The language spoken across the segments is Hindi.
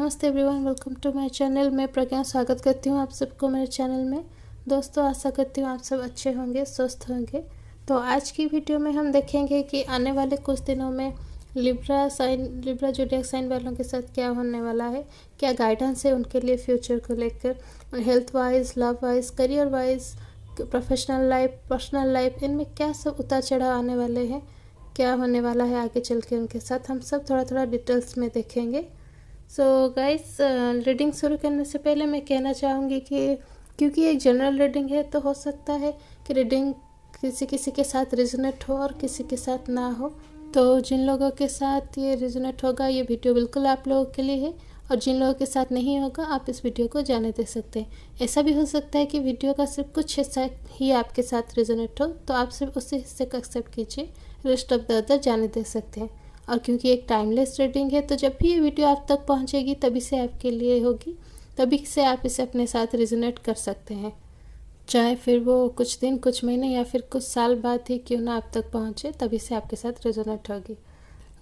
नमस्ते everyone, welcome to my channel. मैं प्रज्ञा स्वागत करती हूँ आप सबको मेरे चैनल में। दोस्तों, आशा करती हूँ आप सब अच्छे होंगे, स्वस्थ होंगे। तो आज की वीडियो में हम देखेंगे कि आने वाले कुछ दिनों में लिब्रा ज़ोडिएक साइन वालों के साथ क्या होने वाला है, क्या गाइडेंस है उनके लिए फ्यूचर को लेकर, health wise, love wise, career wise, professional life, personal life, इनमें क्या सब उतार चढ़ाव आने वाले हैं, क्या होने वाला है आगे चल के उनके साथ, हम सब थोड़ा थोड़ा डिटेल्स में देखेंगे। सो गाइस, रीडिंग शुरू करने से पहले मैं कहना चाहूँगी कि क्योंकि एक जनरल रीडिंग है तो हो सकता है कि रीडिंग किसी किसी के साथ रिजोनेट हो और किसी के साथ ना हो। तो जिन लोगों के साथ ये रिजोनेट होगा, ये वीडियो बिल्कुल आप लोगों के लिए है, और जिन लोगों के साथ नहीं होगा आप इस वीडियो को जाने दे सकते हैं। ऐसा भी हो सकता है कि वीडियो का सिर्फ कुछ हिस्सा ही आपके साथ रिजोनेट हो, तो आप सिर्फ उसी हिस्से को एक्सेप्ट कीजिए, रेस्ट ऑफ द अदर जाने दे सकते हैं। और क्योंकि एक टाइमलेस रीडिंग है तो जब भी ये वीडियो आप तक पहुंचेगी तभी से आपके लिए होगी, तभी से आप इसे अपने साथ रिजोनेट कर सकते हैं, चाहे फिर वो कुछ दिन, कुछ महीने या फिर कुछ साल बाद ही क्यों ना आप तक पहुंचे, तभी से आपके साथ रेजोनेट होगी।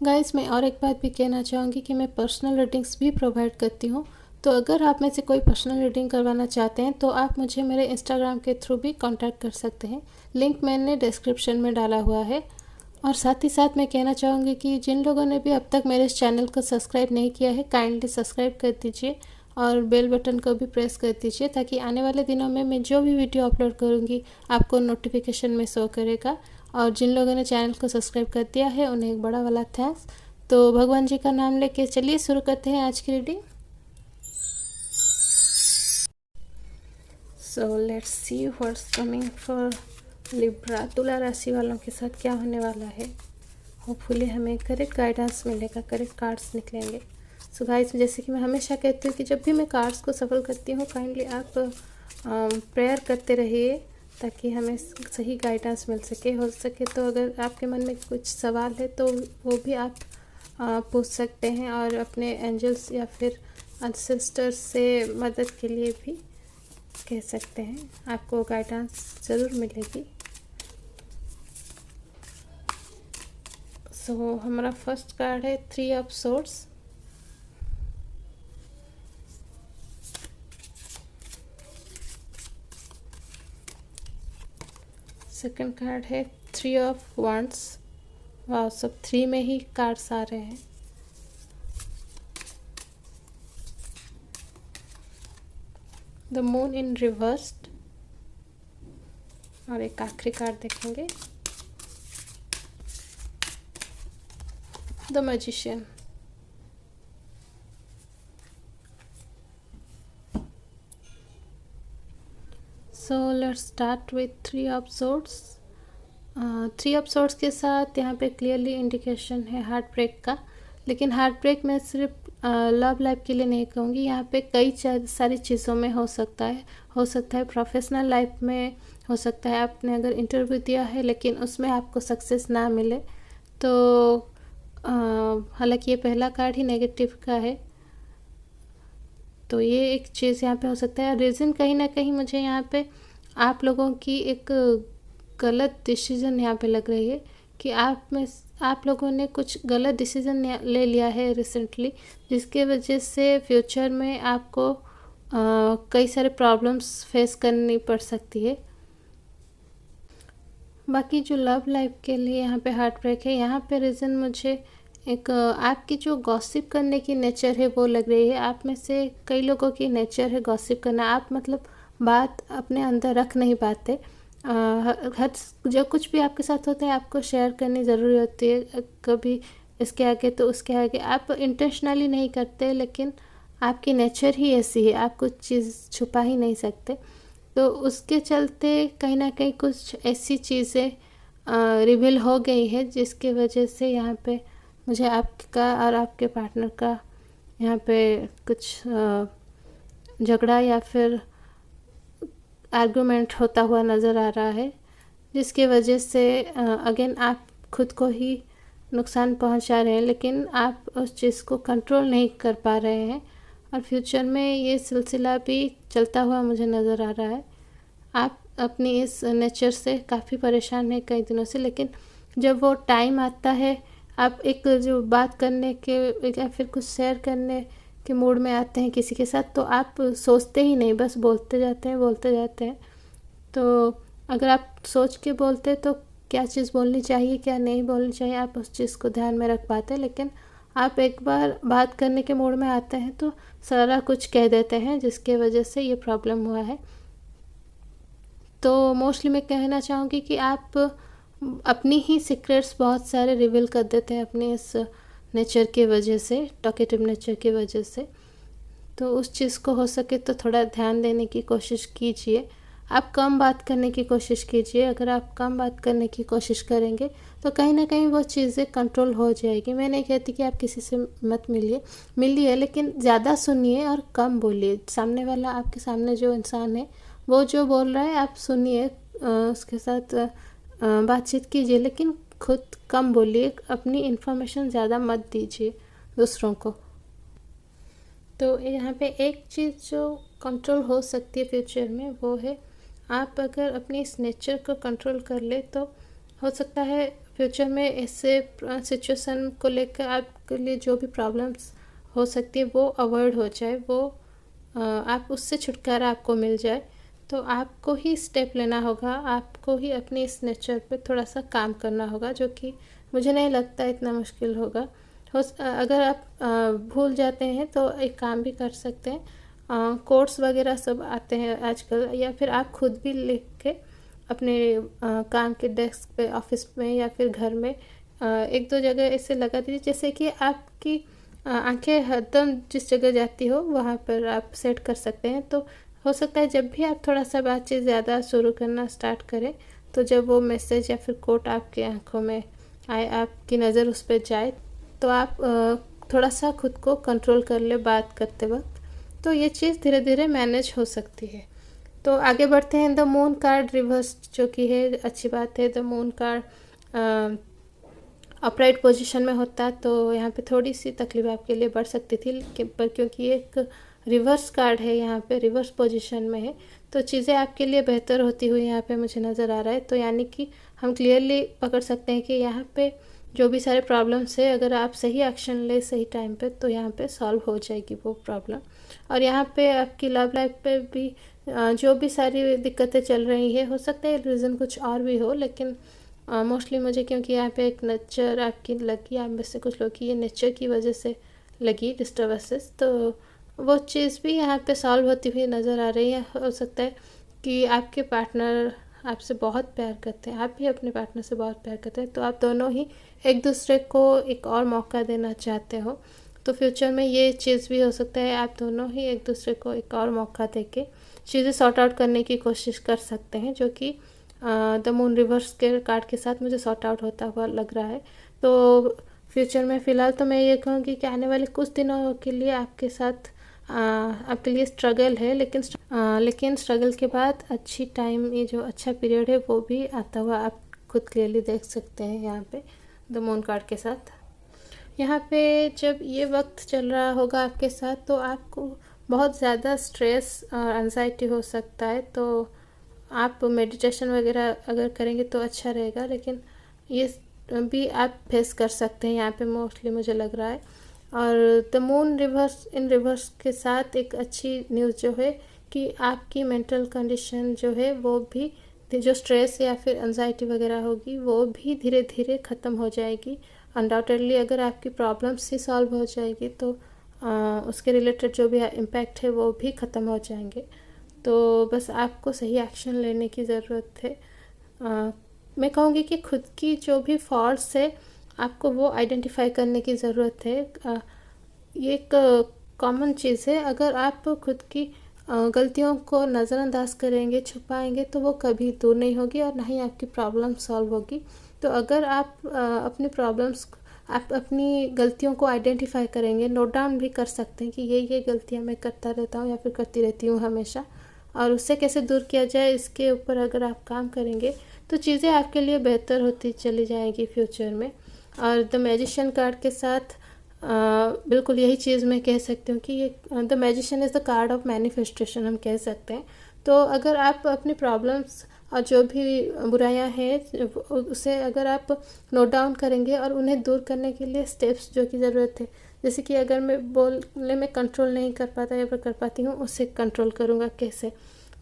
गाइस, मैं और एक बात भी कहना चाहूँगी कि मैं पर्सनल रीडिंग्स भी प्रोवाइड करती हूँ। तो अगर आप में से कोई पर्सनल रीडिंग करवाना चाहते हैं तो आप मुझे मेरे इंस्टाग्राम के थ्रू भी कांटेक्ट कर सकते हैं। लिंक मैंने डिस्क्रिप्शन में डाला हुआ है। और साथ ही साथ मैं कहना चाहूँगी कि जिन लोगों ने भी अब तक मेरे इस चैनल को सब्सक्राइब नहीं किया है, काइंडली सब्सक्राइब कर दीजिए और बेल बटन को भी प्रेस कर दीजिए, ताकि आने वाले दिनों में मैं जो भी वीडियो अपलोड करूँगी आपको नोटिफिकेशन में शो करेगा। और जिन लोगों ने चैनल को सब्सक्राइब कर दिया है उन्हें एक बड़ा वाला थैंक्स। तो भगवान जी का नाम लेके चलिए शुरू करते हैं आज की reading. So let's see what's coming for Libra, तुला राशि वालों के साथ क्या होने वाला है। होपफुली हमें करेक्ट गाइडेंस मिलेगा, करेक्ट कार्ड्स निकलेंगे। सो गाइस, जैसे कि मैं हमेशा कहती हूँ कि जब भी मैं कार्ड्स को सफल करती हूँ, काइंडली आप प्रेयर करते रहिए ताकि हमें सही गाइडेंस मिल सके। हो सके तो अगर आपके मन में कुछ सवाल है तो वो भी आप पूछ सकते हैं, और अपने एंजल्स या फिर एंसेस्टर्स से मदद के लिए भी कह सकते हैं, आपको गाइडेंस ज़रूर मिलेगी। सो हमारा फर्स्ट कार्ड है 3 ऑफ सोर्ड्स। सेकंड कार्ड है 3 ऑफ वांड्स। वाह, सब 3 में ही कार्ड्स आ रहे हैं। The moon in reversed. और एक आखिरी कार्ड देखेंगे, the magician. So let's start with 3 of swords. 3 of swords के साथ यहाँ पे क्लियरली इंडिकेशन है हार्ट ब्रेक का, लेकिन हार्ट ब्रेक मैं सिर्फ लव लाइफ के लिए नहीं कहूँगी, यहाँ पे कई सारी चीज़ों में हो सकता है प्रोफेशनल लाइफ में हो सकता है। आपने अगर इंटरव्यू दिया है लेकिन उसमें आपको सक्सेस ना मिले, तो हालांकि ये पहला कार्ड ही नेगेटिव का है, तो ये एक चीज़ यहाँ पे हो सकता है। रीज़न कहीं ना कहीं मुझे यहाँ पे आप लोगों की एक गलत डिसीज़न यहाँ पे लग रही है कि आप लोगों ने कुछ गलत डिसीज़न ले लिया है रिसेंटली, जिसके वजह से फ्यूचर में आपको कई सारे प्रॉब्लम्स फेस करनी पड़ सकती है। बाकी जो लव लाइफ के लिए यहाँ पे हार्ट ब्रेक है, यहाँ पे रीज़न मुझे एक आपकी जो गॉसिप करने की नेचर है वो लग रही है। आप में से कई लोगों की नेचर है गॉसिप करना, आप मतलब बात अपने अंदर रख नहीं पाते। हर जो कुछ भी आपके साथ होता है आपको शेयर करनी ज़रूरी होती है, कभी इसके आगे तो उसके आगे। आप इंटेंशनली नहीं करते, लेकिन आपकी नेचर ही ऐसी है, आप कुछ चीज़ छुपा ही नहीं सकते। तो उसके चलते कहीं ना कहीं कुछ ऐसी चीज़ें रिवील हो गई है, जिसकी वजह से यहाँ पे मुझे आपका और आपके पार्टनर का यहाँ पे कुछ झगड़ा या फिर आर्गुमेंट होता हुआ नज़र आ रहा है, जिसकी वजह से अगेन आप खुद को ही नुकसान पहुंचा रहे हैं, लेकिन आप उस चीज़ को कंट्रोल नहीं कर पा रहे हैं। और फ्यूचर में ये सिलसिला भी चलता हुआ मुझे नज़र आ रहा है। आप अपनी इस नेचर से काफ़ी परेशान हैं कई दिनों से, लेकिन जब वो टाइम आता है, आप एक जो बात करने के या फिर कुछ शेयर करने के मूड में आते हैं किसी के साथ तो आप सोचते ही नहीं, बस बोलते जाते हैं। तो अगर आप सोच के बोलते तो क्या चीज़ बोलनी चाहिए क्या नहीं बोलनी चाहिए आप उस चीज़ को ध्यान में रख पाते, लेकिन आप एक बार बात करने के मूड में आते हैं तो सारा कुछ कह देते हैं, जिसके वजह से ये प्रॉब्लम हुआ है। तो मोस्टली मैं कहना चाहूँगी कि आप अपनी ही सीक्रेट्स बहुत सारे रिवील कर देते हैं अपने इस नेचर की वजह से, टॉकेटिव नेचर की वजह से। तो उस चीज़ को हो सके तो थोड़ा ध्यान देने की कोशिश कीजिए। आप कम बात करने की कोशिश कीजिए। अगर आप कम बात करने की कोशिश करेंगे तो कहीं ना कहीं वो चीज़ें कंट्रोल हो जाएगी। मैं नहीं कहती कि आप किसी से मत मिलिए, लेकिन ज़्यादा सुनिए और कम बोलिए। सामने वाला, आपके सामने जो इंसान है वो जो बोल रहा है आप सुनिए, उसके साथ बातचीत कीजिए, लेकिन खुद कम बोलिए। अपनी इन्फॉर्मेशन ज़्यादा मत दीजिए दूसरों को। तो यहाँ पे एक चीज़ जो कंट्रोल हो सकती है फ्यूचर में वो है, आप अगर अपनी इस नेचर को कंट्रोल कर ले तो हो सकता है फ्यूचर में ऐसे सिचुएशन को लेकर आपके लिए जो भी प्रॉब्लम्स हो सकती है वो अवॉइड हो जाए, वो आप उससे छुटकारा आपको मिल जाए। तो आपको ही स्टेप लेना होगा, आपको ही अपने इस नेचर पे थोड़ा सा काम करना होगा, जो कि मुझे नहीं लगता इतना मुश्किल होगा। अगर आप भूल जाते हैं तो एक काम भी कर सकते हैं, कोट्स वगैरह सब आते हैं आजकल, या फिर आप खुद भी लिख के अपने काम के डेस्क पे, ऑफिस में या फिर घर में एक दो जगह ऐसे लगा दीजिए, जैसे कि आपकी आंखें हरदम जिस जगह जाती हो वहाँ पर आप सेट कर सकते हैं। तो हो सकता है जब भी आप थोड़ा सा बातचीत ज़्यादा शुरू करना स्टार्ट करें तो जब वो मैसेज या फिर कोट आपके आंखों में आए, आपकी नज़र उस पर जाए, तो आप थोड़ा सा खुद को कंट्रोल कर ले बात करते वक्त। तो ये चीज़ धीरे धीरे मैनेज हो सकती है। तो आगे बढ़ते हैं। द मून कार्ड रिवर्स जो कि है, अच्छी बात है। The moon card upright position में होता है तो यहाँ पे थोड़ी सी तकलीफ आपके लिए बढ़ सकती थी, पर क्योंकि ये एक रिवर्स कार्ड है, यहाँ पे रिवर्स पोजीशन में है, तो चीज़ें आपके लिए बेहतर होती हुई यहाँ पे मुझे नज़र आ रहा है। तो यानी कि हम क्लियरली पकड़ सकते हैं कि यहाँ पे जो भी सारे प्रॉब्लम्स है, अगर आप सही एक्शन ले सही टाइम पे तो यहाँ पे सॉल्व हो जाएगी वो प्रॉब्लम। और यहाँ पे आपकी लव लाइफ पे भी जो भी सारी दिक्कतें चल रही है, हो सकता है रीज़न कुछ और भी हो, लेकिन मोस्टली मुझे क्योंकि यहाँ पे एक नेचर आपकी लगी, आप में से कुछ लोग की ये नेचर की वजह से लगी डिस्टर्बेंसेस, तो वो चीज़ भी यहाँ पे सॉल्व होती हुई नज़र आ रही है। हो सकता है कि आपके पार्टनर आपसे बहुत प्यार करते हैं, आप भी अपने पार्टनर से बहुत प्यार करते हैं, तो आप दोनों ही एक दूसरे को एक और मौका देना चाहते हो। तो फ्यूचर में ये चीज़ भी हो सकता है, आप दोनों ही एक दूसरे को एक और मौका देके चीज़ें सॉर्ट आउट करने की कोशिश कर सकते हैं, जो कि द मून रिवर्स के कार्ड के साथ मुझे सॉर्ट आउट होता हुआ लग रहा है। तो फ्यूचर में फ़िलहाल तो मैं ये कहूँगी कि आने वाले कुछ दिनों के लिए आपके साथ आपके लिए स्ट्रगल है, लेकिन स्ट्रगल के बाद अच्छी टाइम, ये जो अच्छा पीरियड है वो भी आता हुआ आप खुद क्लियरली देख सकते हैं यहाँ पे द मून कार्ड के साथ। यहाँ पे जब ये वक्त चल रहा होगा आपके साथ तो आपको बहुत ज़्यादा स्ट्रेस और एंजाइटी हो सकता है, तो आप मेडिटेशन वगैरह अगर करेंगे तो अच्छा रहेगा, लेकिन ये भी आप फेस कर सकते हैं यहाँ पे मोस्टली मुझे लग रहा है। और द मून रिवर्स के साथ एक अच्छी न्यूज़ जो है कि आपकी मेंटल कंडीशन जो है वो भी, जो स्ट्रेस या फिर एंजाइटी वगैरह होगी वो भी धीरे धीरे ख़त्म हो जाएगी। अनडाउटेडली अगर आपकी प्रॉब्लम्स ही सॉल्व हो जाएगी तो उसके रिलेटेड जो भी इम्पैक्ट है वो भी ख़त्म हो जाएंगे। तो बस आपको सही एक्शन लेने की ज़रूरत है। मैं कहूँगी कि खुद की जो भी फॉल्ट्स है आपको वो आइडेंटिफाई करने की ज़रूरत है। ये एक कॉमन चीज़ है, अगर आप खुद की गलतियों को नज़रअंदाज करेंगे, छुपाएंगे, तो वो कभी दूर नहीं होगी और ना ही आपकी प्रॉब्लम सॉल्व होगी। तो अगर आप अपनी प्रॉब्लम्स, आप अपनी गलतियों को आइडेंटिफाई करेंगे, नोट डाउन भी कर सकते हैं कि ये गलतियाँ मैं करता रहता हूँ या फिर करती रहती हूँ हमेशा, और उससे कैसे दूर किया जाए इसके ऊपर अगर आप काम करेंगे तो चीज़ें आपके लिए बेहतर होती चली जाएंगी फ्यूचर में। और द मैजिशियन कार्ड के साथ बिल्कुल यही चीज़ मैं कह सकती हूँ कि ये the magician is the card of manifestation हम कह सकते हैं। तो अगर आप अपनी प्रॉब्लम्स और जो भी बुराइयां हैं उसे अगर आप नोट डाउन करेंगे और उन्हें दूर करने के लिए स्टेप्स जो की ज़रूरत है, जैसे कि अगर मैं बोलने में कंट्रोल नहीं कर पाता या फिर कर पाती हूँ, उसे कंट्रोल करूँगा कैसे।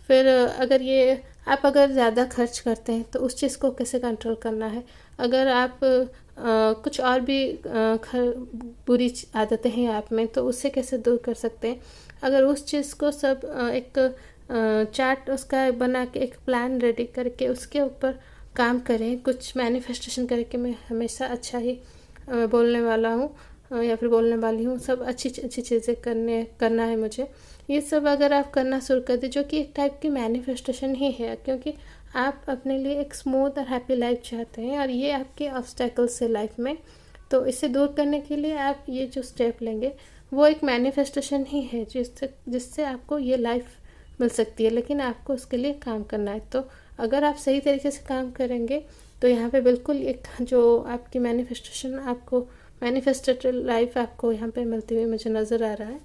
फिर अगर ये आप अगर ज़्यादा खर्च करते हैं तो उस चीज़ को कैसे कंट्रोल करना है। अगर आप कुछ और भी बुरी आदतें हैं आप में, तो उससे कैसे दूर कर सकते हैं। अगर उस चीज़ को सब एक चार्ट उसका बना के, एक प्लान रेडी करके उसके ऊपर काम करें, कुछ मैनिफेस्टेशन करके मैं हमेशा अच्छा ही बोलने वाला हूँ या फिर बोलने वाली हूँ, सब अच्छी अच्छी चीज़ें करना है मुझे। ये सब अगर आप करना शुरू कर दें, जो कि एक टाइप की मैनिफेस्टेशन ही है, क्योंकि आप अपने लिए एक स्मूथ और हैप्पी लाइफ चाहते हैं और ये आपके ऑब्स्टेकल्स है लाइफ में। तो इसे दूर करने के लिए आप ये जो स्टेप लेंगे वो एक मैनिफेस्टेशन ही है, जिससे आपको ये लाइफ मिल सकती है, लेकिन आपको उसके लिए काम करना है। तो अगर आप सही तरीके से काम करेंगे तो यहाँ पे बिल्कुल एक जो आपकी मैनिफेस्टेशन, आपको मैनिफेस्टेड लाइफ आपको यहाँ पे मिलती हुई मुझे नज़र आ रहा है।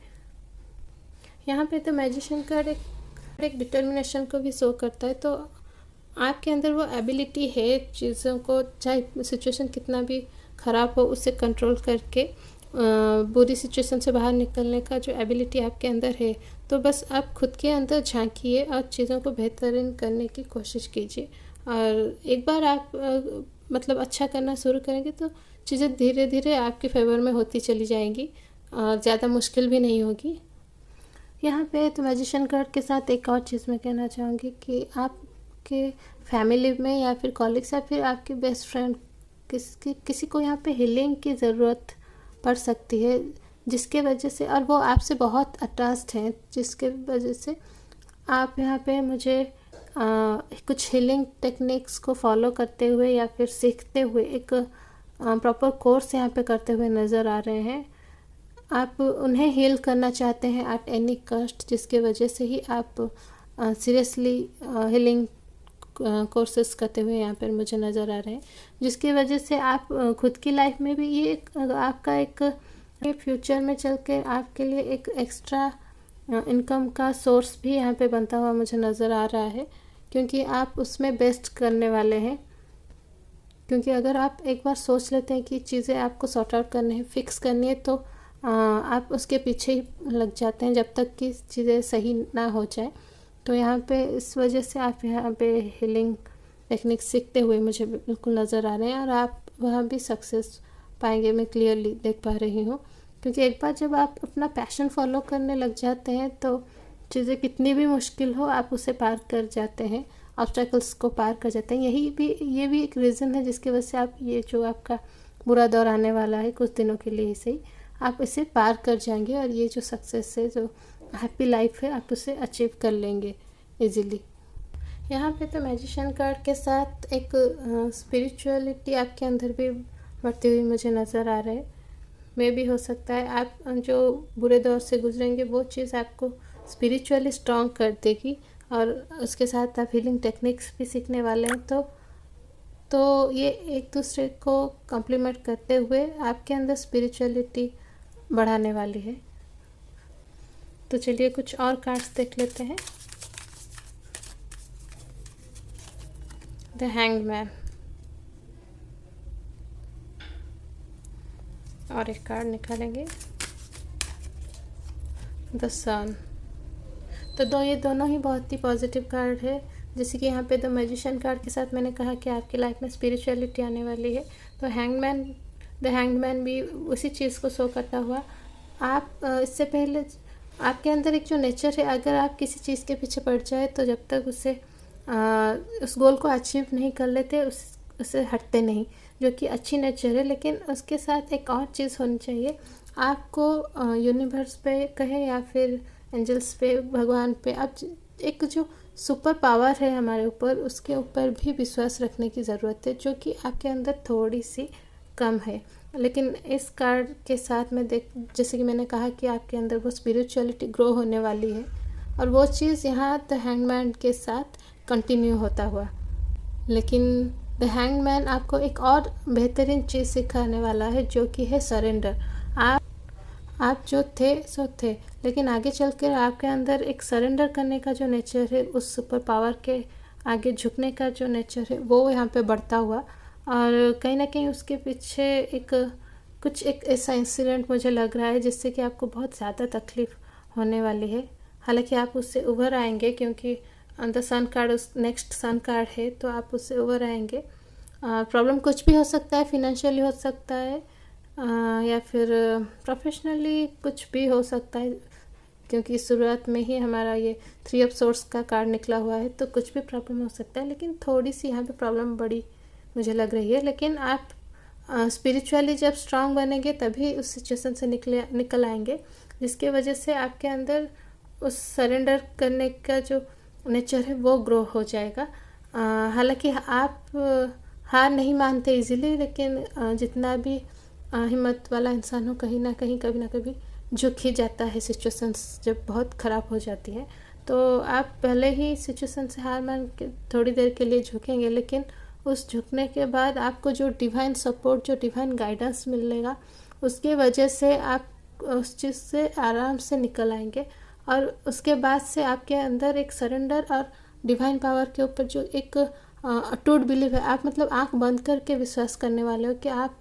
यहाँ पे तो मैजिशियन कार्ड एक डिटर्मिनेशन को भी शो करता है। तो आपके अंदर वो एबिलिटी है चीज़ों को, चाहे सिचुएशन कितना भी ख़राब हो, उससे कंट्रोल करके बुरी सिचुएशन से बाहर निकलने का जो एबिलिटी आपके अंदर है। तो बस आप खुद के अंदर झांकिए और चीज़ों को बेहतरीन करने की कोशिश कीजिए। और एक बार आप मतलब अच्छा करना शुरू करेंगे तो चीज़ें धीरे धीरे आपके फेवर में होती चली जाएंगी और ज़्यादा मुश्किल भी नहीं होगी। यहाँ पे तो मैजिशियन कार्ड के साथ एक और चीज़ मैं कहना चाहूँगी कि आपके फैमिली में या फिर कॉलीग्स या फिर आपके बेस्ट फ्रेंड किसी को यहाँ पे हीलिंग की ज़रूरत पड़ सकती है, जिसके वजह से, और वो आपसे बहुत अटैच्ड हैं, जिसके वजह से आप यहाँ पे मुझे कुछ हीलिंग टेक्निक्स को फॉलो करते हुए या फिर सीखते हुए एक प्रॉपर कोर्स यहाँ पे करते हुए नज़र आ रहे हैं। आप उन्हें हील करना चाहते हैं एट एनी कॉस्ट, जिसके वजह से ही आप सीरियसली हीलिंग कोर्सेस करते हुए यहाँ पर मुझे नज़र आ रहे हैं, जिसकी वजह से आप खुद की लाइफ में भी ये आपका एक फ्यूचर में चल के आपके लिए एक एक्स्ट्रा इनकम का सोर्स भी यहाँ पे बनता हुआ मुझे नज़र आ रहा है, क्योंकि आप उसमें बेस्ट करने वाले हैं। क्योंकि अगर आप एक बार सोच लेते हैं कि चीज़ें आपको सॉर्ट आउट करनी है, फिक्स करनी है, तो आप उसके पीछे ही लग जाते हैं जब तक कि चीज़ें सही ना हो जाए। तो यहाँ पे इस वजह से आप यहाँ पे हीलिंग टेक्निक सीखते हुए मुझे बिल्कुल नज़र आ रहे हैं और आप वहाँ भी सक्सेस पाएंगे, मैं क्लियरली देख पा रही हूँ। क्योंकि एक बार जब आप अपना पैशन फॉलो करने लग जाते हैं तो चीज़ें कितनी भी मुश्किल हो आप उसे पार कर जाते हैं, ऑब्स्टेकल्स को पार कर जाते हैं। ये भी एक रीज़न है जिसकी वजह से आप ये जो आपका बुरा दौर आने वाला है कुछ दिनों के लिए ही सही, आप इसे पार कर जाएंगे और ये जो सक्सेस है, जो हैप्पी लाइफ है, आप उसे अचीव कर लेंगे इजीली। यहाँ पे तो मैजिशियन कार्ड के साथ एक स्पिरिचुअलिटी आपके अंदर भी बढ़ती हुई मुझे नज़र आ रहा है। मे भी हो सकता है आप जो बुरे दौर से गुजरेंगे वो चीज़ आपको स्पिरिचुअली स्ट्रॉन्ग कर देगी और उसके साथ आप हीलिंग टेक्निक्स भी सीखने वाले हैं। तो ये एक दूसरे को कॉम्प्लीमेंट करते हुए आपके अंदर स्पिरिचुअलिटी बढ़ाने वाली है। तो चलिए कुछ और कार्ड्स देख लेते हैं। द हैंग्ड मैन और एक कार्ड निकालेंगे, द सन। तो ये दोनों ही बहुत ही पॉजिटिव कार्ड है। जैसे कि यहाँ पे द मैजिशियन कार्ड के साथ मैंने कहा कि आपकी लाइफ में स्पिरिचुअलिटी आने वाली है, तो द हैंगमैन भी उसी चीज़ को शो करता हुआ। आप इससे पहले आपके अंदर एक जो नेचर है, अगर आप किसी चीज़ के पीछे पड़ जाए तो जब तक उस गोल को अचीव नहीं कर लेते उससे हटते नहीं, जो कि अच्छी नेचर है। लेकिन उसके साथ एक और चीज़ होनी चाहिए, आपको यूनिवर्स पे कहे या फिर एंजल्स पे, भगवान पे, आप एक जो सुपर पावर है हमारे ऊपर, उसके ऊपर भी विश्वास रखने की ज़रूरत है, जो कि आपके अंदर थोड़ी सी कम है। लेकिन इस कार्ड के साथ में जैसे कि मैंने कहा कि आपके अंदर वो स्पिरिचुअलिटी ग्रो होने वाली है और वो चीज़ यहाँ द हैंगमैन के साथ कंटिन्यू होता हुआ। लेकिन द हैंगमैन आपको एक और बेहतरीन चीज़ सिखाने वाला है, जो कि है सरेंडर। आप जो थे सो थे, लेकिन आगे चलकर आपके अंदर एक सरेंडर करने का जो नेचर है, उस सुपर पावर के आगे झुकने का जो नेचर है वो यहाँ पे बढ़ता हुआ, और कहीं ना कहीं उसके पीछे एक ऐसा इंसिडेंट मुझे लग रहा है जिससे कि आपको बहुत ज़्यादा तकलीफ़ होने वाली है। हालांकि आप उससे उभर आएंगे, क्योंकि द सन कार्ड उस नेक्स्ट सन कार्ड है, तो आप उससे उभर आएंगे। प्रॉब्लम कुछ भी हो सकता है, फिनेंशियली हो सकता है, या फिर प्रोफेशनली कुछ भी हो सकता है, क्योंकि शुरुआत में ही हमारा ये 3 ऑफ सोर्स का कार्ड निकला हुआ है, तो कुछ भी प्रॉब्लम हो सकता है। लेकिन थोड़ी सी यहाँ पे प्रॉब्लम बड़ी मुझे लग रही है। लेकिन आप स्पिरिचुअली जब स्ट्रांग बनेंगे तभी उस सिचुएशन से निकल आएंगे, जिसके वजह से आपके अंदर उस सरेंडर करने का जो नेचर है वो ग्रो हो जाएगा। हालांकि आप हार नहीं मानते इजीली, लेकिन जितना भी हिम्मत वाला इंसान हो, कहीं ना कहीं कभी ना कभी झुक ही जाता है सिचुएशंस जब बहुत ख़राब हो जाती है। तो आप पहले ही सिचुएशन से हार मान के थोड़ी देर के लिए झुकेंगे, लेकिन उस झुकने के बाद आपको जो डिवाइन सपोर्ट, जो डिवाइन गाइडेंस मिलेगा, उसके वजह से आप उस चीज़ से आराम से निकल आएंगे। और उसके बाद से आपके अंदर एक सरेंडर और डिवाइन पावर के ऊपर जो एक अटूट बिलीव है, आप मतलब आंख बंद करके विश्वास करने वाले हो कि आप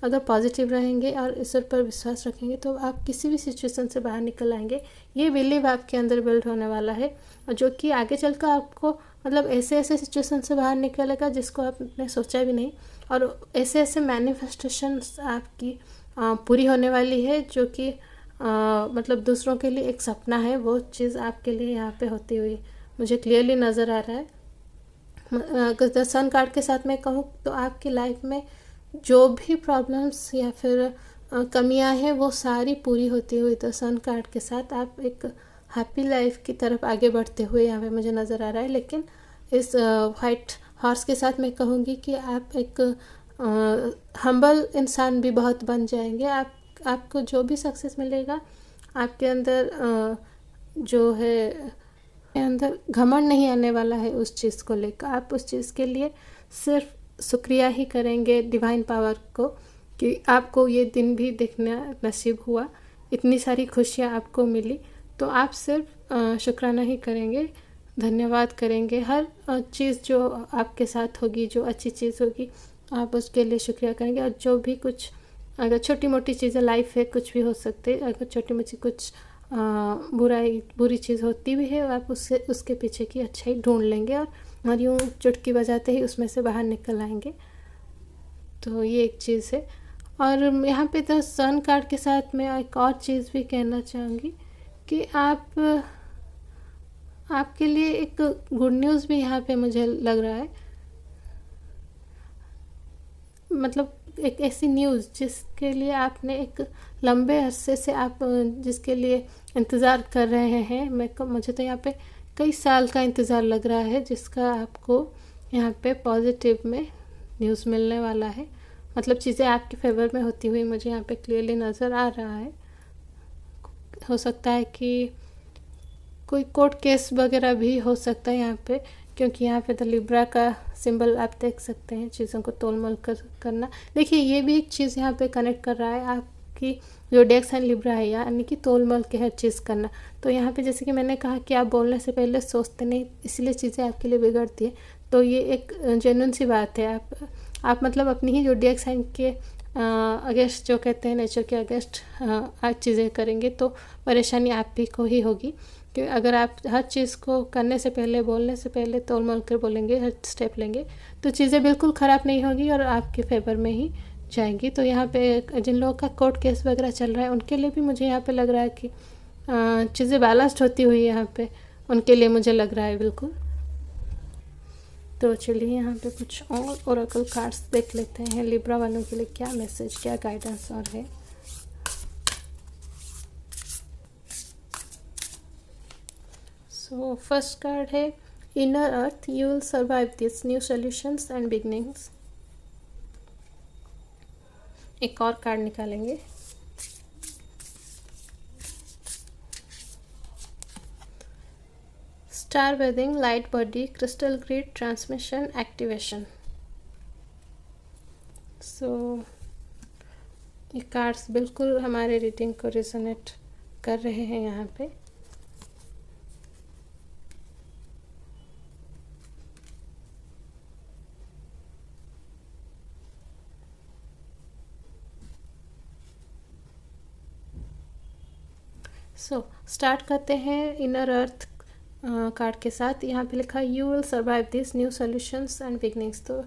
अगर पॉजिटिव रहेंगे और ईश्वर पर विश्वास रखेंगे तो आप किसी भी सिचुएशन से बाहर निकल आएंगे। ये बिलीव आपके अंदर बिल्ड होने वाला है, और जो कि आगे चलकर आपको मतलब ऐसे ऐसे सिचुएशन से बाहर निकलेगा जिसको आपने सोचा भी नहीं, और ऐसे ऐसे मैनिफेस्टेशंस आपकी पूरी होने वाली है, जो कि मतलब दूसरों के लिए एक सपना है, वो चीज़ आपके लिए यहाँ पे होती हुई मुझे क्लियरली नज़र आ रहा है। अगर सन कार्ड के साथ मैं कहूँ तो आपकी लाइफ में जो भी प्रॉब्लम्स या फिर कमियां हैं वो सारी पूरी होती हुई तो सन कार्ड के साथ आप एक हैप्पी लाइफ की तरफ आगे बढ़ते हुए यहाँ पे मुझे नज़र आ रहा है। लेकिन इस वाइट हॉर्स के साथ मैं कहूँगी कि आप एक हम्बल इंसान भी बहुत बन जाएंगे। आपको जो भी सक्सेस मिलेगा, आपके अंदर जो है अंदर घमंड नहीं आने वाला है उस चीज़ को लेकर। आप उस चीज़ के लिए सिर्फ शुक्रिया ही करेंगे डिवाइन पावर को कि आपको ये दिन भी देखना नसीब हुआ, इतनी सारी खुशियाँ आपको मिली। तो आप सिर्फ शुक्राना ही करेंगे, धन्यवाद करेंगे। हर चीज़ जो आपके साथ होगी, जो अच्छी चीज़ होगी, आप उसके लिए शुक्रिया करेंगे। और जो भी कुछ अगर छोटी मोटी चीज़ें लाइफ है, कुछ भी हो सकते, अगर छोटी मोटी कुछ बुरी चीज़ होती भी है, आप उसके पीछे की अच्छाई ढूंढ लेंगे और यूँ चुटकी बजाते ही उसमें से बाहर निकल आएंगे। तो ये एक चीज़ है। और यहाँ पे तो सन कार्ड के साथ मैं एक और चीज़ भी कहना चाहूँगी कि आपके लिए एक गुड न्यूज़ भी यहाँ पे मुझे लग रहा है। मतलब एक ऐसी न्यूज़ जिसके लिए आपने एक लंबे अरसे से आप जिसके लिए इंतज़ार कर रहे हैं। मुझे तो यहाँ पे कई साल का इंतज़ार लग रहा है, जिसका आपको यहाँ पे पॉजिटिव में न्यूज़ मिलने वाला है। मतलब चीज़ें आपके फेवर में होती हुई मुझे यहाँ पे क्लियरली नज़र आ रहा है। हो सकता है कि कोई कोर्ट केस वगैरह भी हो सकता है यहाँ पे, क्योंकि यहाँ पे द लिब्रा का सिंबल आप देख सकते हैं, चीज़ों को तोलमोल करना। देखिए ये भी एक चीज़ यहाँ पे कनेक्ट कर रहा है आपकी जो ज़ोडिएक साइन लिब्रा है, यानी कि तोलमोल के हर चीज़ करना। तो यहाँ पे जैसे कि मैंने कहा कि आप बोलने से पहले सोचते नहीं, इसलिए चीज़ें आपके लिए बिगड़ती है। तो ये एक जेन्युइन सी बात है। आप मतलब अपनी ही ज़ोडिएक साइन के अगेंस्ट, जो कहते हैं नेचर के अगेंस्ट आज चीज़ें करेंगे तो परेशानी आप ही को ही होगी। कि अगर आप हर चीज़ को करने से पहले, बोलने से पहले तोल मोल कर बोलेंगे, हर स्टेप लेंगे, तो चीज़ें बिल्कुल ख़राब नहीं होगी और आपके फेवर में ही जाएंगी। तो यहाँ पे जिन लोगों का कोर्ट केस वगैरह चल रहा है, उनके लिए भी मुझे यहाँ पे लग रहा है कि चीज़ें बैलेंस्ड होती हुई यहाँ पे उनके लिए मुझे लग रहा है बिल्कुल। तो चलिए यहाँ पे कुछ और ओरेकल कार्ड्स देख लेते हैं। लिब्रा वालों के लिए क्या मैसेज, क्या गाइडेंस और है। So फर्स्ट कार्ड है inner earth, you will survive this, new solutions and beginnings. एक और कार्ड निकालेंगे। Star wedding, light body, crystal grid, transmission, activation. So ये कार्ड्स बिल्कुल हमारे रीडिंग को रिजोनेट कर रहे हैं यहाँ पे। सो स्टार्ट करते हैं इनर अर्थ कार्ड के साथ। यहाँ पे लिखा you will survive this new solutions and beginnings. तो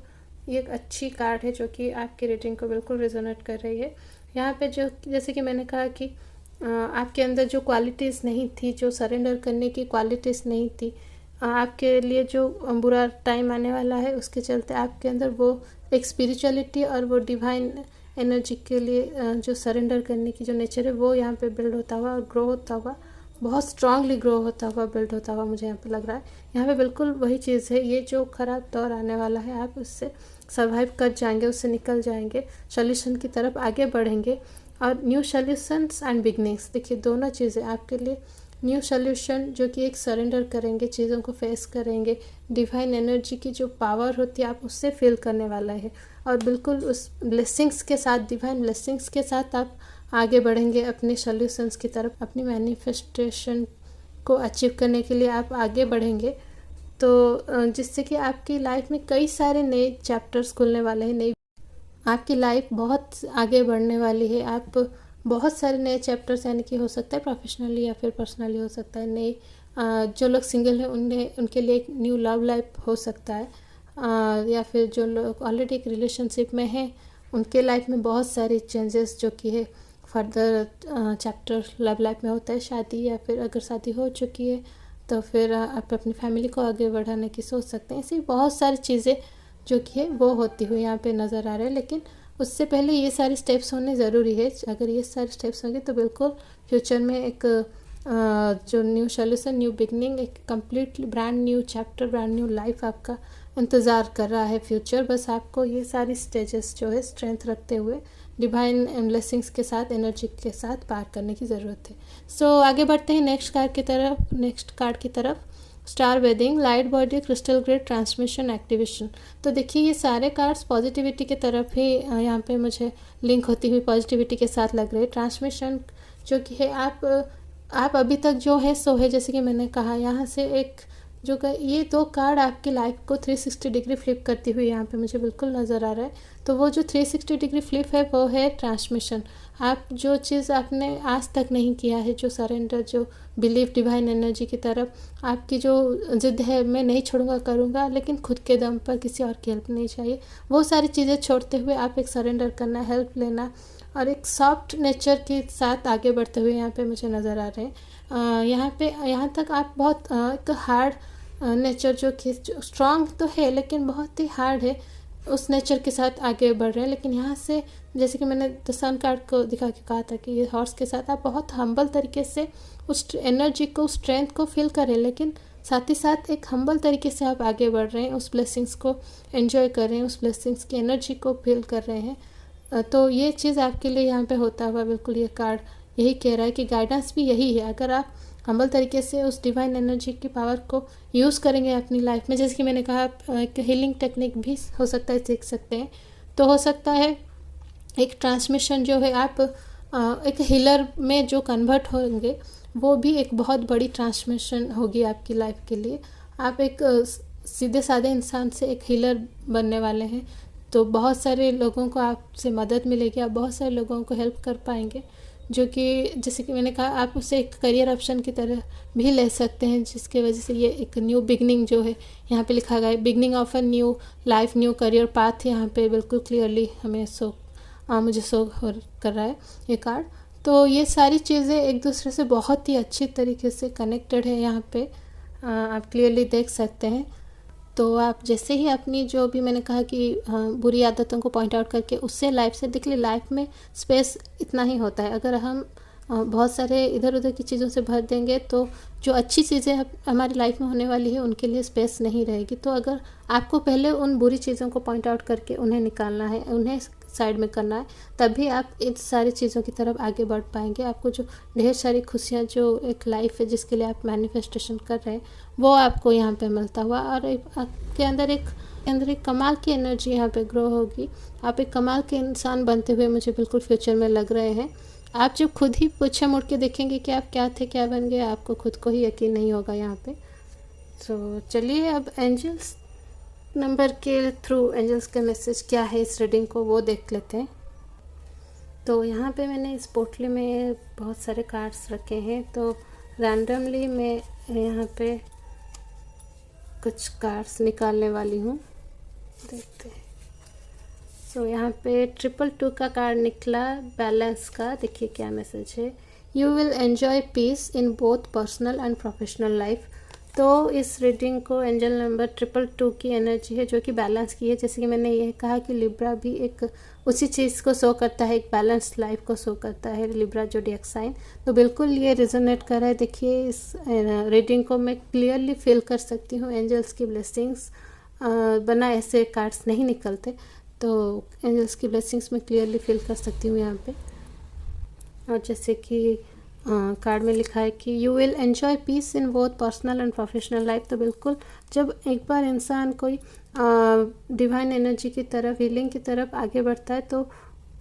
ये एक अच्छी कार्ड है जो कि आपकी रीडिंग को बिल्कुल रिजोनेट कर रही है। यहाँ पे जो जैसे कि मैंने कहा कि आपके अंदर जो क्वालिटीज़ नहीं थी, जो सरेंडर करने की क्वालिटीज़ नहीं थी, आपके लिए जो बुरा टाइम आने वाला है उसके चलते आपके अंदर वो एक स्पिरिचुअलिटी और वो डिवाइन एनर्जी के लिए जो सरेंडर करने की जो नेचर है वो यहाँ पे बिल्ड होता हुआ और ग्रो होता हुआ, बहुत स्ट्रांगली ग्रो होता हुआ, बिल्ड होता हुआ मुझे यहाँ पे लग रहा है। यहाँ पे बिल्कुल वही चीज़ है, ये जो ख़राब दौर आने वाला है आप उससे सर्वाइव कर जाएंगे, उससे निकल जाएंगे, सॉल्यूशन की तरफ आगे बढ़ेंगे। और न्यू सॉल्यूशंस एंड बिगनिंग्स, देखिए दोनों चीज़ें आपके लिए। न्यू सॉल्यूशन जो कि एक सरेंडर करेंगे, चीज़ों को फेस करेंगे, डिवाइन एनर्जी की जो पावर होती है आप उससे फील करने वाला है, और बिल्कुल उस ब्लेसिंग्स के साथ, डिवाइन ब्लेसिंग्स के साथ आप आगे बढ़ेंगे अपने सॉल्यूशंस की तरफ। अपनी मैनिफेस्टेशन को अचीव करने के लिए आप आगे बढ़ेंगे। तो जिससे कि आपकी लाइफ में कई सारे नए चैप्टर्स खुलने वाले हैं, नई आपकी लाइफ बहुत आगे बढ़ने वाली है। आप बहुत सारे नए चैप्टर्स, यानी कि हो सकता है प्रोफेशनली या फिर पर्सनली हो सकता है, नए जो लोग सिंगल हैं उनके लिए एक न्यू लव लाइफ हो सकता है, या फिर जो लोग ऑलरेडी एक रिलेशनशिप में हैं उनके लाइफ में बहुत सारी चेंजेस जो कि है फर्दर चैप्टर लव लाइफ में होता है, शादी, या फिर अगर शादी हो चुकी है तो फिर आप अपनी फैमिली को आगे बढ़ाने की सोच सकते हैं। ऐसी बहुत सारी चीज़ें जो कि है वो होती हुई यहाँ पे नज़र आ रहे हैं, लेकिन उससे पहले ये सारे स्टेप्स होने ज़रूरी है। अगर ये सारे स्टेप्स होंगे तो बिल्कुल फ्यूचर में एक जो न्यू सॉल्यूशन, न्यू बिगनिंग, एक completely brand new chapter, brand new life आपका इंतज़ार कर रहा है फ्यूचर। बस आपको ये सारी स्टेजेस जो है स्ट्रेंथ रखते हुए डिवाइन ब्लेसिंग्स के साथ, एनर्जी के साथ पार करने की ज़रूरत है। सो आगे बढ़ते हैं नेक्स्ट कार्ड की तरफ। Star wedding, light body, crystal grade, transmission, activation. तो देखिए ये सारे कार्ड्स पॉजिटिविटी की तरफ ही यहाँ पे मुझे लिंक होती हुई पॉजिटिविटी के साथ लग रहे हैं। ट्रांसमिशन जो कि है आप अभी तक जो है सो है, जैसे कि मैंने कहा, यहाँ से एक जो ये दो कार्ड आपकी लाइफ को 360 डिग्री फ्लिप करती हुई यहाँ पे मुझे बिल्कुल नज़र आ रहा है। तो वो जो 360 डिग्री फ्लिप है वो है ट्रांसमिशन। आप जो चीज़ आपने आज तक नहीं किया है, जो सरेंडर, जो बिलीव डिवाइन एनर्जी की तरफ, आपकी जो जिद है मैं नहीं छोड़ूंगा, करूँगा, लेकिन खुद के दम पर, किसी और की हेल्प नहीं चाहिए, वो सारी चीज़ें छोड़ते हुए आप एक सरेंडर करना, हेल्प लेना और एक सॉफ्ट नेचर के साथ आगे बढ़ते हुए यहाँ पे मुझे नज़र आ रहे हैं। यहाँ तक आप बहुत एक हार्ड नेचर जो कि स्ट्रांग तो है लेकिन बहुत ही हार्ड है, उस नेचर के साथ आगे बढ़ रहे हैं। लेकिन यहाँ से जैसे कि मैंने द सन कार्ड को दिखा के कहा था कि ये हॉर्स के साथ आप बहुत हम्बल तरीके से उस एनर्जी को, स्ट्रेंथ को फील करें, लेकिन साथ ही साथ एक हम्बल तरीके से आप आगे बढ़ रहे हैं, उस ब्लेसिंग्स को एंजॉय कर रहे हैं, उस ब्लेसिंग्स की एनर्जी को फील कर रहे हैं। तो ये चीज़ आपके लिए यहाँ पे होता हुआ बिल्कुल ये कार्ड यही कह रहा है कि गाइडेंस भी यही है। अगर आप हम्बल तरीके से उस डिवाइन एनर्जी की पावर को यूज़ करेंगे अपनी लाइफ में, जैसे कि मैंने कहा एक हीलिंग टेक्निक भी हो सकता है सीख सकते हैं, तो हो सकता है एक ट्रांसमिशन जो है आप एक हीलर में जो कन्वर्ट होंगे वो भी एक बहुत बड़ी ट्रांसमिशन होगी आपकी लाइफ के लिए। आप एक सीधे साधे इंसान से एक हीलर बनने वाले हैं, तो बहुत सारे लोगों को आपसे मदद मिलेगी, आप बहुत सारे लोगों को हेल्प कर पाएंगे, जो कि जैसे कि मैंने कहा आप उसे एक करियर ऑप्शन की तरह भी ले सकते हैं, जिसके वजह से ये एक न्यू बिगनिंग जो है यहाँ पे लिखा गया है, beginning of a new life, new career path, यहाँ पे बिल्कुल क्लियरली हमें मुझे कर रहा है ये कार्ड। तो ये सारी चीज़ें एक दूसरे से बहुत ही अच्छी तरीके से कनेक्टेड है, यहाँ पे आप क्लियरली देख सकते हैं। तो आप जैसे ही अपनी जो भी मैंने कहा कि बुरी आदतों को पॉइंट आउट करके उससे लाइफ से देखिए, लाइफ में स्पेस इतना ही होता है। अगर हम बहुत सारे इधर उधर की चीज़ों से भर देंगे तो जो अच्छी चीज़ें हमारी लाइफ में होने वाली है उनके लिए स्पेस नहीं रहेगी। तो अगर आपको पहले उन बुरी चीज़ों को पॉइंट आउट करके उन्हें निकालना है, उन्हें साइड में करना है, तभी आप इन सारी चीज़ों की तरफ आगे बढ़ पाएंगे। आपको जो ढेर सारी खुशियाँ, जो एक लाइफ है जिसके लिए आप मैनिफेस्टेशन कर रहे हैं, वो आपको यहाँ पे मिलता हुआ, और आपके अंदर एक कमाल की एनर्जी यहाँ पे ग्रो होगी। आप एक कमाल के इंसान बनते हुए मुझे बिल्कुल फ्यूचर में लग रहे हैं। आप जब खुद ही पीछे मुड़ के देखेंगे कि आप क्या थे, क्या बन गए, आपको खुद को ही यकीन नहीं होगा यहाँ पे। तो चलिए अब एंजल्स नंबर के थ्रू एंजल्स का मैसेज क्या है इस रीडिंग को वो देख लेते हैं। तो यहाँ पे मैंने इस पोटली में बहुत सारे कार्ड्स रखे हैं, तो रैंडमली मैं यहाँ पे कुछ कार्ड्स निकालने वाली हूँ, देखते हैं। सो यहाँ पे 222 का कार्ड निकला, बैलेंस का। देखिए क्या मैसेज है। You will enjoy peace in both personal and professional life. तो इस रीडिंग को एंजल नंबर 222 की एनर्जी है जो कि बैलेंस की है। जैसे कि मैंने ये कहा कि लिब्रा भी एक उसी चीज़ को शो करता है, एक बैलेंस लाइफ को शो करता है लिब्रा ज़ोडिएक साइन। तो बिल्कुल ये रिजोनेट कर रहा है। देखिए इस रीडिंग को मैं क्लियरली फील कर सकती हूँ। एंजल्स की ब्लेसिंग्स बना ऐसे कार्ड्स नहीं निकलते, तो एंजल्स की ब्लेसिंग्स मैं क्लियरली फील कर सकती हूँ यहाँ पे। और जैसे कि कार्ड में लिखा है कि you will enjoy peace in both personal and professional life. तो बिल्कुल जब एक बार इंसान कोई डिवाइन एनर्जी की तरफ, हीलिंग की तरफ आगे बढ़ता है, तो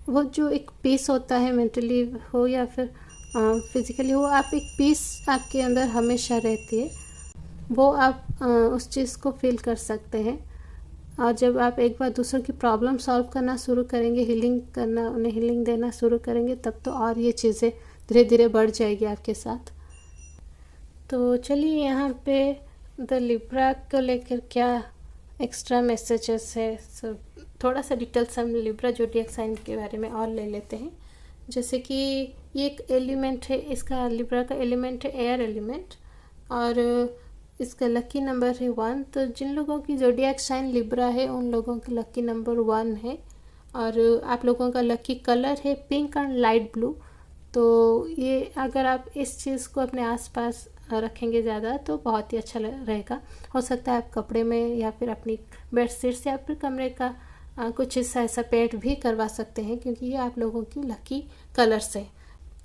वो जो एक पीस होता है, मेंटली हो या फिर फिज़िकली हो, आप एक पीस आपके अंदर हमेशा रहती है, वो आप उस चीज़ को फील कर सकते हैं। और जब आप एक बार दूसरों की प्रॉब्लम सॉल्व करना शुरू करेंगे, हीलिंग करना, उन्हें हीलिंग देना शुरू करेंगे, तब तो और ये चीज़ें धीरे धीरे बढ़ जाएगी आपके साथ। तो चलिए यहाँ पे द लिब्रा को लेकर क्या एक्स्ट्रा मैसेजेस है, सब थोड़ा सा डिटेल्स हम लिब्रा ज़ोडिएक साइन के बारे में और ले लेते हैं। जैसे कि ये एक एलिमेंट है, इसका लिब्रा का एलिमेंट है एयर एलिमेंट, और इसका लकी नंबर है 1। तो जिन लोगों की ज़ोडिएक साइन लिब्रा है उन लोगों की लकी नंबर 1 है। और आप लोगों का लकी कलर है पिंक एंड लाइट ब्लू। तो ये अगर आप इस चीज़ को अपने आसपास रखेंगे ज़्यादा तो बहुत ही अच्छा रहेगा। हो सकता है आप कपड़े में या फिर अपनी बेडशीट से या फिर कमरे का कुछ हिस्सा ऐसा पेंट भी करवा सकते हैं, क्योंकि ये आप लोगों की लकी कलर्स है।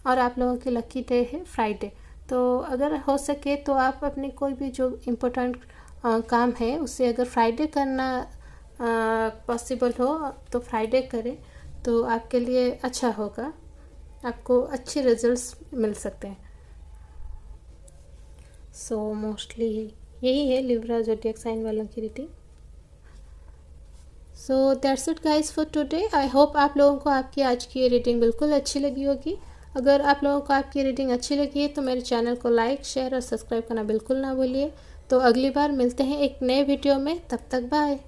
और आप लोगों की लकी डे है फ्राइडे। तो अगर हो सके तो आप अपनी कोई भी जो इम्पोर्टेंट काम है उसे अगर फ्राइडे करना पॉसिबल हो तो फ्राइडे करें, तो आपके लिए अच्छा होगा, आपको अच्छे रिजल्ट्स मिल सकते हैं। सो मोस्टली यही है लिब्रा ज़ोडिएक साइन वालों की reading. So that's it guys for today. I hope आप लोगों को आपकी आज की रीडिंग बिल्कुल अच्छी लगी होगी। अगर आप लोगों को आपकी रीडिंग अच्छी लगी है तो मेरे चैनल को लाइक, शेयर और सब्सक्राइब करना बिल्कुल ना भूलिए। तो अगली बार मिलते हैं एक नए वीडियो में, तब तक बाय।